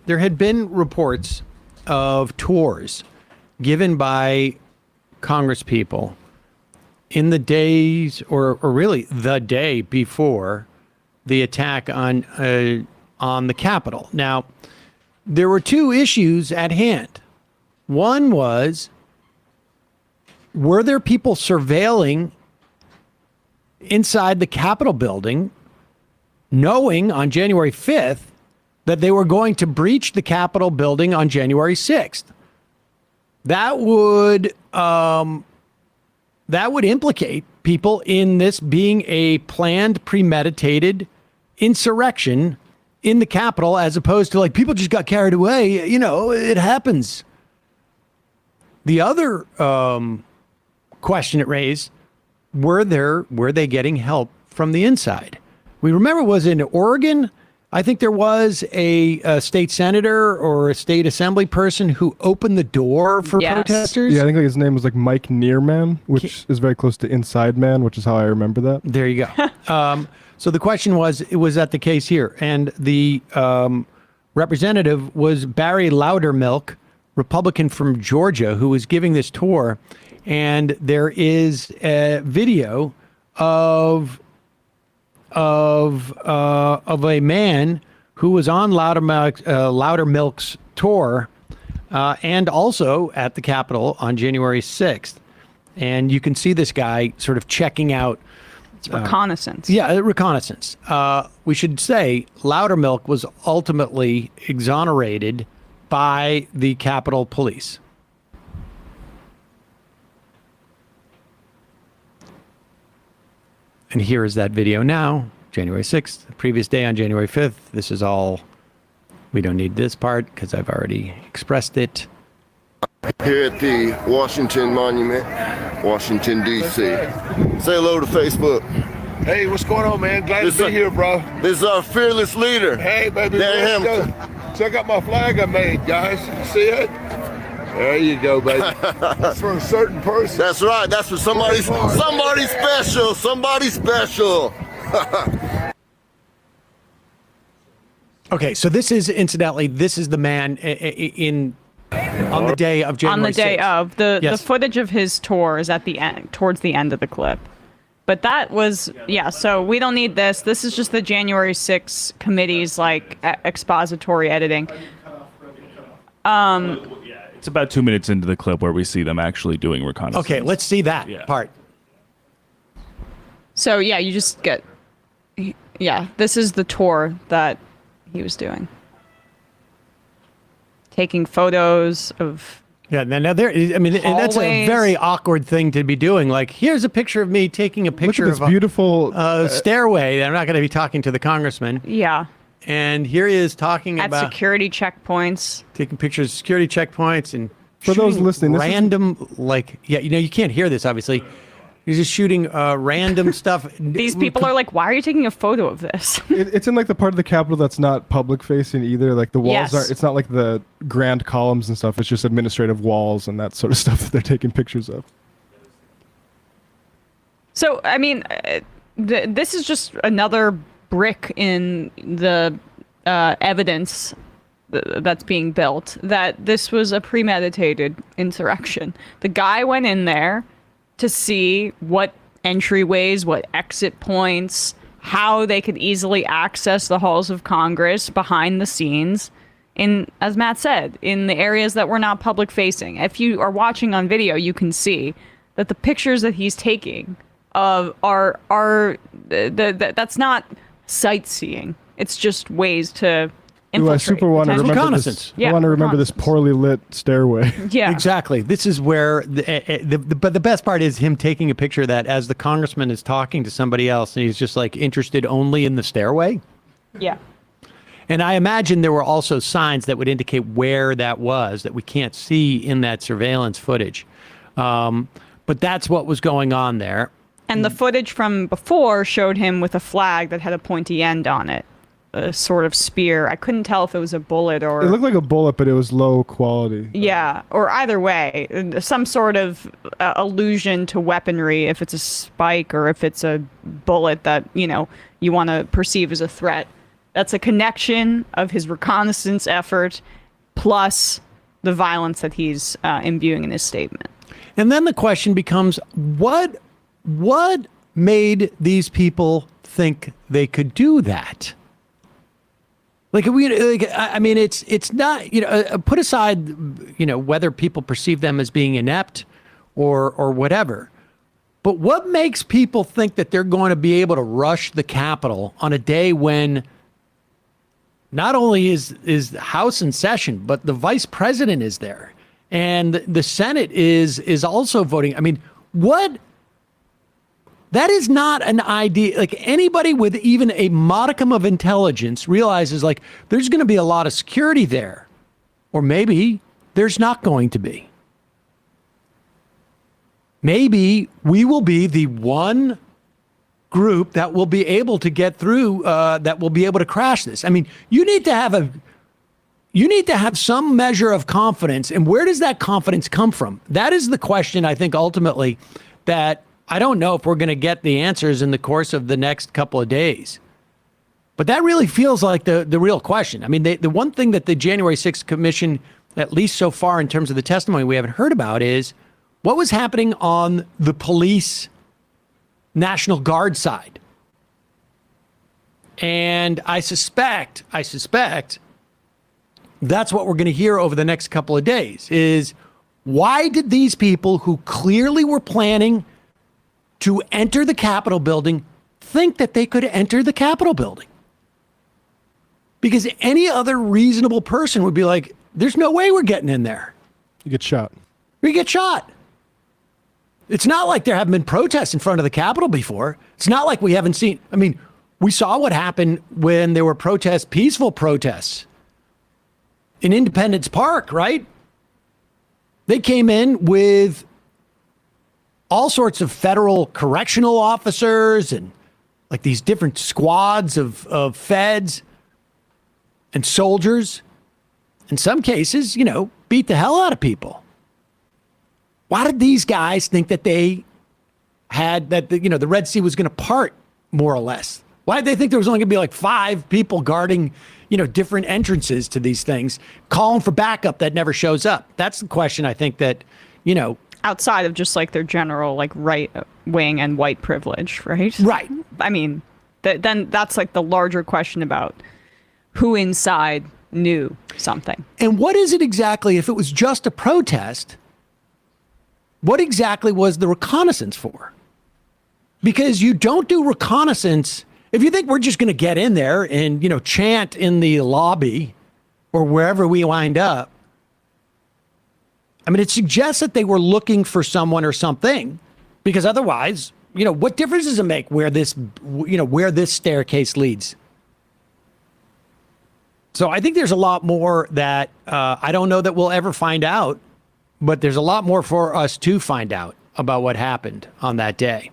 there had been reports of tours given by Congresspeople in the days, or really the day before the attack on the Capitol. Now, there were two issues at hand. One was, were there people surveilling inside the Capitol building, knowing on January 5th that they were going to breach the Capitol building on January 6th? That would implicate people in this being a planned, premeditated insurrection in the Capitol, as opposed to like people just got carried away. You know, it happens. The other question it raised, were they getting help from the inside? We remember, was in Oregon, I think there was a state senator or a state assembly person who opened the door for protesters. Yeah, I think his name was like Mike Nearman, which is very close to Inside Man, which is how I remember that. There you go. So the question was that the case here? And the representative was Barry Loudermilk, Republican from Georgia, who was giving this tour. And there is a video of a man who was on Loudermilk's tour and also at the Capitol on January 6th. And you can see this guy sort of checking out. It's reconnaissance. Reconnaissance. We should say Loudermilk was ultimately exonerated by the Capitol Police. And here is that video now, January 6th, the previous day on January 5th. This is all, we don't need this part because I've already expressed it. Here at the Washington Monument, Washington, D.C. Say hello to Facebook. Hey, what's going on, man? Glad to be here, bro. This is our fearless leader. Hey, baby. Dan Hamilton. Check out my flag I made, guys. See it? There you go, baby. That's for a certain person. That's right. That's for somebody special. Somebody special. Okay, so this is, incidentally, this is the man on the day of January 6th. On the day of. The footage of his tour is at the end, towards the end of the clip. But that was, so we don't need this. This is just the January 6th committee's, like, expository editing. It's about 2 minutes into the clip where we see them actually doing reconnaissance. Okay, let's see that part. So, you just get... this is the tour that he was doing. Taking photos of... Now there. I mean, that's a very awkward thing to be doing. Like, here's a picture of me taking a picture of this beautiful stairway. I'm not going to be talking to the congressman. Yeah. And here he is talking at about security checkpoints, taking pictures of security checkpoints, and for those listening, random you can't hear this obviously. He's just shooting random stuff. These people are like, why are you taking a photo of this? It's in like the part of the Capitol that's not public facing either. Like the walls are, it's not like the grand columns and stuff. It's just administrative walls and that sort of stuff that they're taking pictures of. So, I mean, this is just another brick in the evidence that's being built that this was a premeditated insurrection. The guy went in there to see what entryways, what exit points, how they could easily access the halls of Congress behind the scenes in, as Matt said, in the areas that were not public facing. If you are watching on video, you can see that the pictures that he's taking that's not sightseeing. It's just ways to infiltrate. I super want to remember this. I want to remember this poorly lit stairway. Yeah, exactly. This is where but the best part is him taking a picture of that as the congressman is talking to somebody else, and he's just like interested only in the stairway. Yeah. And I imagine there were also signs that would indicate where that was that we can't see in that surveillance footage. But that's what was going on there. And the footage from before showed him with a flag that had a pointy end on it. A sort of spear. I couldn't tell if it was a bullet or... It looked like a bullet, but it was low quality. Yeah, or either way, some sort of allusion to weaponry, if it's a spike or if it's a bullet that, you want to perceive as a threat. That's a connection of his reconnaissance effort plus the violence that he's imbuing in his statement. And then the question becomes, what made these people think they could do that? I mean, it's not, put aside, whether people perceive them as being inept or whatever. But what makes people think that they're going to be able to rush the Capitol on a day when not only is the House in session, but the vice president is there and the Senate is also voting? I mean, that is not an idea. Like, anybody with even a modicum of intelligence realizes, like, there's going to be a lot of security there, or maybe there's not going to be. Maybe we will be the one group that will be able to get through, that will be able to crash this. I mean, you need to have some measure of confidence. And where does that confidence come from? That is the question, I think, ultimately, that I don't know if we're going to get the answers in the course of the next couple of days. But that really feels like the real question. I mean, the one thing that the January 6th Commission, at least so far in terms of the testimony we haven't heard about, is what was happening on the police National Guard side. And I suspect that's what we're going to hear over the next couple of days is, why did these people who clearly were planning to enter the Capitol building think that they could enter the Capitol building? Because any other reasonable person would be like, there's no way we're getting in there. You get shot. We get shot. It's not like there haven't been protests in front of the Capitol before. It's not like we haven't seen. I mean, we saw what happened when there were protests, peaceful protests in Independence Park, right? They came in with all sorts of federal correctional officers and like these different squads of feds and soldiers. In some cases, beat the hell out of people. Why did these guys think that they had that, the Red Sea was going to part more or less? Why did they think there was only going to be like 5 people guarding, different entrances to these things, calling for backup that never shows up? That's the question I think that, outside of just like their general like right wing and white privilege, right? Right. I mean, then that's like the larger question about who inside knew something. And what is it exactly, if it was just a protest, what exactly was the reconnaissance for? Because you don't do reconnaissance if you think we're just going to get in there and, chant in the lobby or wherever we wind up. I mean, it suggests that they were looking for someone or something, because otherwise, what difference does it make where this staircase leads? So I think there's a lot more that I don't know that we'll ever find out, but there's a lot more for us to find out about what happened on that day.